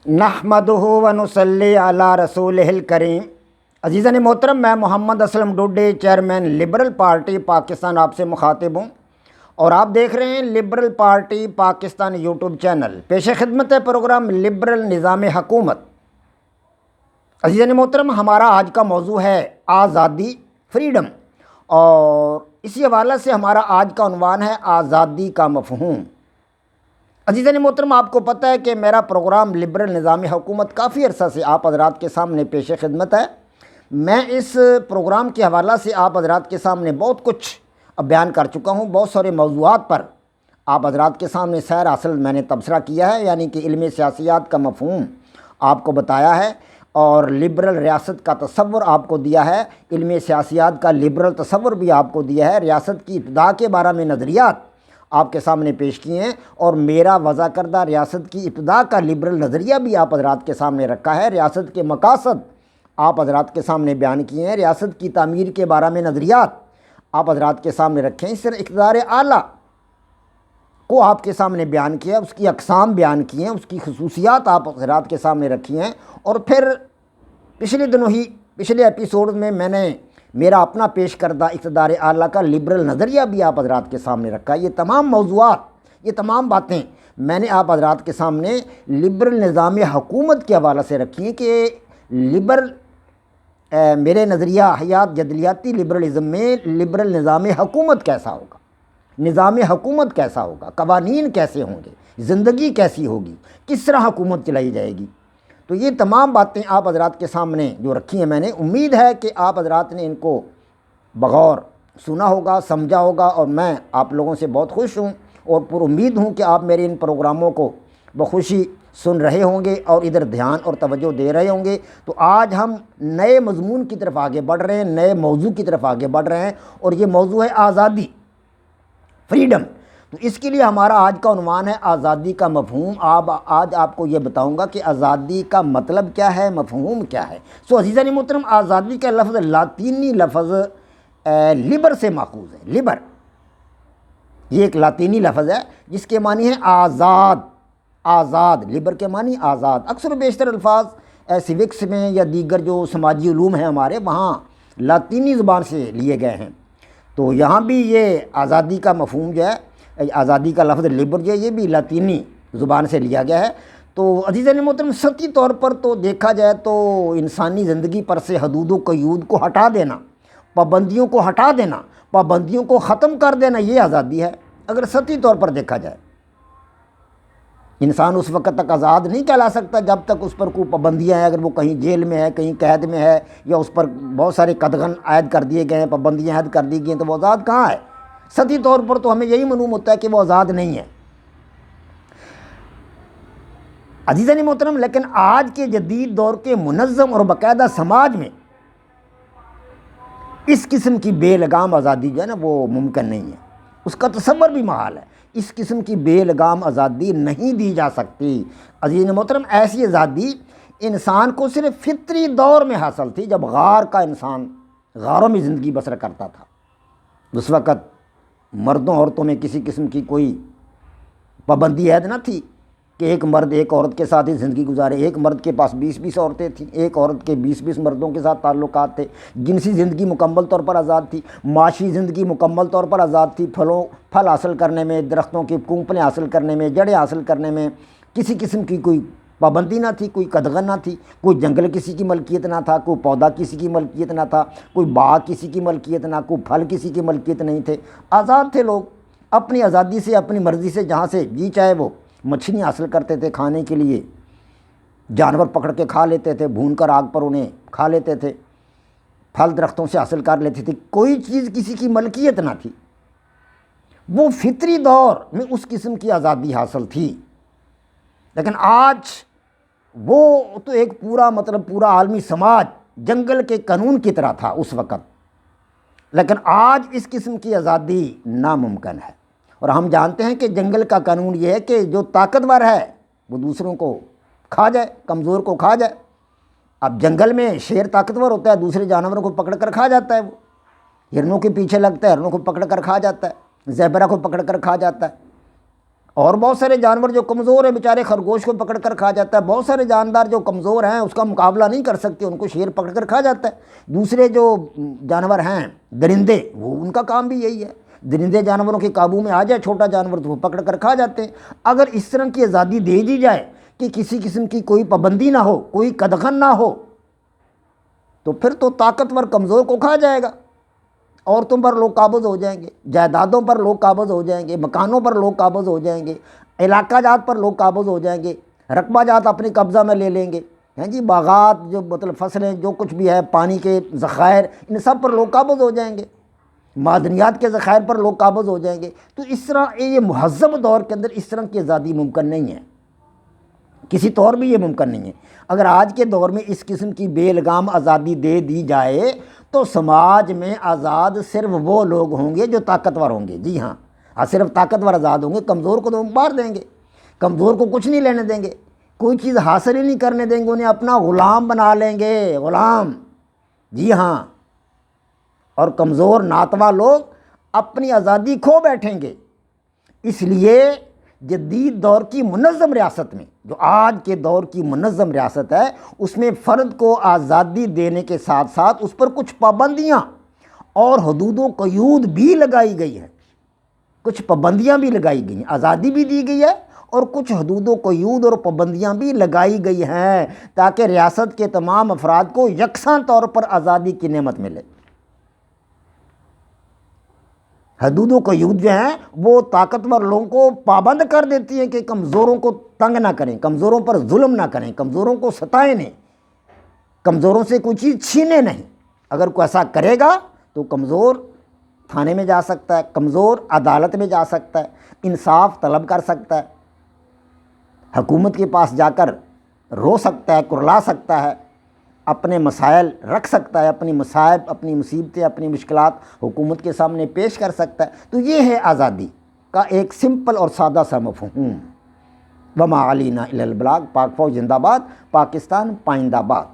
نحمدہ و نصلی علی رسولہ الکریم۔ عزیزان محترم، میں Muhammad Aslam Dode, chairman liberal party Pakistan آپ سے مخاطب ہوں، اور آپ دیکھ رہے ہیں liberal party Pakistan YouTube channel. پیش خدمت ہے پروگرام لبرل نظام حکومت۔ عزیزان محترم، ہمارا آج کا موضوع ہے آزادی، فریڈم، اور اسی حوالے سے ہمارا آج کا عنوان ہے آزادی کا مفہوم۔ عزیزان محترم، آپ کو پتہ ہے کہ میرا پروگرام لبرل نظام حکومت کافی عرصہ سے آپ حضرات کے سامنے پیش خدمت ہے۔ میں اس پروگرام کے حوالہ سے آپ حضرات کے سامنے بہت کچھ بیان کر چکا ہوں، بہت سارے موضوعات پر آپ حضرات کے سامنے سیر اصل میں نے تبصرہ کیا ہے، یعنی کہ علم سیاسیات کا مفہوم آپ کو بتایا ہے، اور لبرل ریاست کا تصور آپ کو دیا ہے، علم سیاسیات کا لبرل تصور بھی آپ کو دیا ہے، ریاست کی ابتدا کے بارے میں نظریات آپ کے سامنے پیش کیے ہیں، اور میرا وضع کردہ ریاست کی ابتدا کا لبرل نظریہ بھی آپ حضرات کے سامنے رکھا ہے، ریاست کے مقاصد آپ حضرات کے سامنے بیان کیے ہیں، ریاست کی تعمیر کے بارے میں نظریات آپ حضرات کے سامنے رکھے ہیں، اس طرح اقتدار اعلیٰ کو آپ کے سامنے بیان کیا، اس کی اقسام بیان کی ہیں، اس کی خصوصیات آپ حضرات کے سامنے رکھی ہیں، اور پھر پچھلے ایپیسوڈ میں نے میرا اپنا پیش کردہ اقتدار اعلیٰ کا لبرل نظریہ بھی آپ حضرات کے سامنے رکھا ہے۔ یہ تمام موضوعات، یہ تمام باتیں میں نے آپ حضرات کے سامنے لبرل نظام حکومت کے حوالے سے رکھی ہیں کہ میرے نظریہ حیات جدلیاتی لبرلزم میں لبرل نظام حکومت کیسا ہوگا، نظام حکومت کیسا ہوگا، قوانین کیسے ہوں گے، زندگی کیسی ہوگی، کس طرح حکومت چلائی جائے گی۔ تو یہ تمام باتیں آپ حضرات کے سامنے جو رکھی ہیں میں نے، امید ہے کہ آپ حضرات نے ان کو بغور سنا ہوگا، سمجھا ہوگا، اور میں آپ لوگوں سے بہت خوش ہوں اور پر امید ہوں کہ آپ میرے ان پروگراموں کو بخوشی سن رہے ہوں گے اور ادھر دھیان اور توجہ دے رہے ہوں گے۔ تو آج ہم نئے مضمون کی طرف آگے بڑھ رہے ہیں، نئے موضوع کی طرف آگے بڑھ رہے ہیں، اور یہ موضوع ہے آزادی، فریڈم۔ تو اس کے لیے ہمارا آج کا عنوان ہے آزادی کا مفہوم۔ آج آپ کو یہ بتاؤں گا کہ آزادی کا مطلب کیا ہے، مفہوم کیا ہے۔ عزیزان محترم، آزادی کا لفظ لاطینی لفظ لبر سے ماخوذ ہے۔ لبر یہ ایک لاطینی لفظ ہے جس کے معنی ہے آزاد، آزاد۔ لبر کے معنی آزاد۔ اکثر و بیشتر الفاظ سیوکس میں یا دیگر جو سماجی علوم ہیں ہمارے، وہاں لاطینی زبان سے لیے گئے ہیں، تو یہاں بھی یہ آزادی کا مفہوم جو ہے، آزادی کا لفظ لبر جو ہے، یہ بھی لاطینی زبان سے لیا گیا ہے۔ تو عزیزان محترم، سطحی طور پر تو دیکھا جائے تو انسانی زندگی پر سے حدود و قیود کو ہٹا دینا، پابندیوں کو ہٹا دینا، پابندیوں کو ختم کر دینا، یہ آزادی ہے اگر سطحی طور پر دیکھا جائے۔ انسان اس وقت تک آزاد نہیں کہلا سکتا جب تک اس پر کوئی پابندیاں ہیں، اگر وہ کہیں جیل میں ہے، کہیں قید میں ہے، یا اس پر بہت سارے قدغن عائد کر دیے گئے ہیں، پابندیاں عائد کر دی گئی ہیں، تو وہ آزاد کہاں ہے؟ سطحی طور پر تو ہمیں یہی معلوم ہوتا ہے کہ وہ آزاد نہیں ہے۔ عزیزان محترم، لیکن آج کے جدید دور کے منظم اور باقاعدہ سماج میں اس قسم کی بے لگام آزادی جو ہے نا، وہ ممکن نہیں ہے، اس کا تصور بھی محال ہے۔ اس قسم کی بے لگام آزادی نہیں دی جا سکتی۔ عزیزان محترم، ایسی آزادی انسان کو صرف فطری دور میں حاصل تھی، جب غار کا انسان غاروں میں زندگی بسر کرتا تھا۔ اس وقت مردوں عورتوں میں کسی قسم کی کوئی پابندی عائد نہ تھی کہ ایک مرد ایک عورت کے ساتھ ہی زندگی گزارے۔ ایک مرد کے پاس 20 عورتیں تھیں، ایک عورت کے 20 مردوں کے ساتھ تعلقات تھے۔ جنسی زندگی مکمل طور پر آزاد تھی، معاشی زندگی مکمل طور پر آزاد تھی، پھل حاصل کرنے میں، درختوں کی کونپلیں حاصل کرنے میں، جڑیں حاصل کرنے میں کسی قسم کی کوئی پابندی نہ تھی، کوئی قدغن نہ تھی، کوئی جنگل کسی کی ملکیت نہ تھا، کوئی پودا کسی کی ملکیت نہ تھا، کوئی باغ کسی کی ملکیت نہ، کوئی پھل کسی کی ملکیت نہیں تھے۔ آزاد تھے لوگ، اپنی آزادی سے، اپنی مرضی سے جہاں سے جی چاہے وہ مچھلی حاصل کرتے تھے کھانے کے لیے، جانور پکڑ کے کھا لیتے تھے، بھون کر آگ پر انہیں کھا لیتے تھے، پھل درختوں سے حاصل کر لیتے تھے، کوئی چیز کسی کی ملکیت نہ تھی۔ وہ فطری دور میں اس قسم کی آزادی حاصل تھی۔ لیکن آج وہ تو ایک پورا عالمی سماج جنگل کے قانون کی طرح تھا اس وقت، لیکن آج اس قسم کی آزادی ناممکن ہے۔ اور ہم جانتے ہیں کہ جنگل کا قانون یہ ہے کہ جو طاقتور ہے وہ دوسروں کو کھا جائے، کمزور کو کھا جائے۔ اب جنگل میں شیر طاقتور ہوتا ہے، دوسرے جانوروں کو پکڑ کر کھا جاتا ہے، وہ ہرنوں کے پیچھے لگتا ہے، ہرنوں کو پکڑ کر کھا جاتا ہے، زیبرا کو پکڑ کر کھا جاتا ہے، اور بہت سارے جانور جو کمزور ہیں بیچارے خرگوش کو پکڑ کر کھا جاتا ہے، بہت سارے جاندار جو کمزور ہیں اس کا مقابلہ نہیں کر سکتے، ان کو شیر پکڑ کر کھا جاتا ہے۔ دوسرے جو جانور ہیں درندے، وہ ان کا کام بھی یہی ہے، درندے جانوروں کے قابو میں آ جائے چھوٹا جانور تو وہ پکڑ کر کھا جاتے ہیں۔ اگر اس طرح کی آزادی دے دی جائے کہ کسی قسم کی کوئی پابندی نہ ہو، کوئی قدغن نہ ہو، تو پھر تو طاقتور کمزور کو کھا جائے گا، عورتوں پر لوگ قابض ہو جائیں گے، جائیدادوں پر لوگ قابض ہو جائیں گے، مکانوں پر لوگ قابض ہو جائیں گے، علاقہ جات پر لوگ قابض ہو جائیں گے، رقبہ جات اپنے قبضہ میں لے لیں گے، ہیں جی، باغات جو مطلب فصلیں جو کچھ بھی ہے، پانی کے ذخائر، ان سب پر لوگ قابض ہو جائیں گے، معدنیات کے ذخائر پر لوگ قابض ہو جائیں گے۔ تو اس طرح یہ مہذب دور کے اندر اس طرح کی آزادی ممکن نہیں ہے، کسی طور بھی یہ ممکن نہیں ہے۔ اگر آج کے دور میں اس قسم کی بے لگام آزادی دے دی جائے تو سماج میں آزاد صرف وہ لوگ ہوں گے جو طاقتور ہوں گے، جی ہاں، صرف طاقتور آزاد ہوں گے، کمزور کو تو مار دیں گے، کمزور کو کچھ نہیں لینے دیں گے، کوئی چیز حاصل ہی نہیں کرنے دیں گے، انہیں اپنا غلام بنا لیں گے، غلام، جی ہاں، اور کمزور ناتواں لوگ اپنی آزادی کھو بیٹھیں گے۔ اس لیے جدید دور کی منظم ریاست میں، جو آج کے دور کی منظم ریاست ہے، اس میں فرد کو آزادی دینے کے ساتھ ساتھ اس پر کچھ پابندیاں اور حدود و قیود بھی لگائی گئی ہیں، کچھ پابندیاں بھی لگائی گئی ہیں، آزادی بھی دی گئی ہے اور کچھ حدود و قیود اور پابندیاں بھی لگائی گئی ہیں تاکہ ریاست کے تمام افراد کو یکساں طور پر آزادی کی نعمت ملے۔ حدود و قیود جو ہیں وہ طاقتور لوگوں کو پابند کر دیتی ہیں کہ کمزوروں کو تنگ نہ کریں، کمزوروں پر ظلم نہ کریں، کمزوروں کو ستائیں نہیں، کمزوروں سے کوئی چیز چھینے نہیں۔ اگر کوئی ایسا کرے گا تو کمزور تھانے میں جا سکتا ہے، کمزور عدالت میں جا سکتا ہے، انصاف طلب کر سکتا ہے، حکومت کے پاس جا کر رو سکتا ہے، کرلا سکتا ہے، اپنے مسائل رکھ سکتا ہے، اپنی مصائب، اپنی مصیبتیں، اپنی مشکلات حکومت کے سامنے پیش کر سکتا ہے۔ تو یہ ہے آزادی کا ایک سمپل اور سادہ سا مفہوم۔ وما علینا الا البلاغ۔ پاک فوج زندہ باد، پاکستان پائندہ باد۔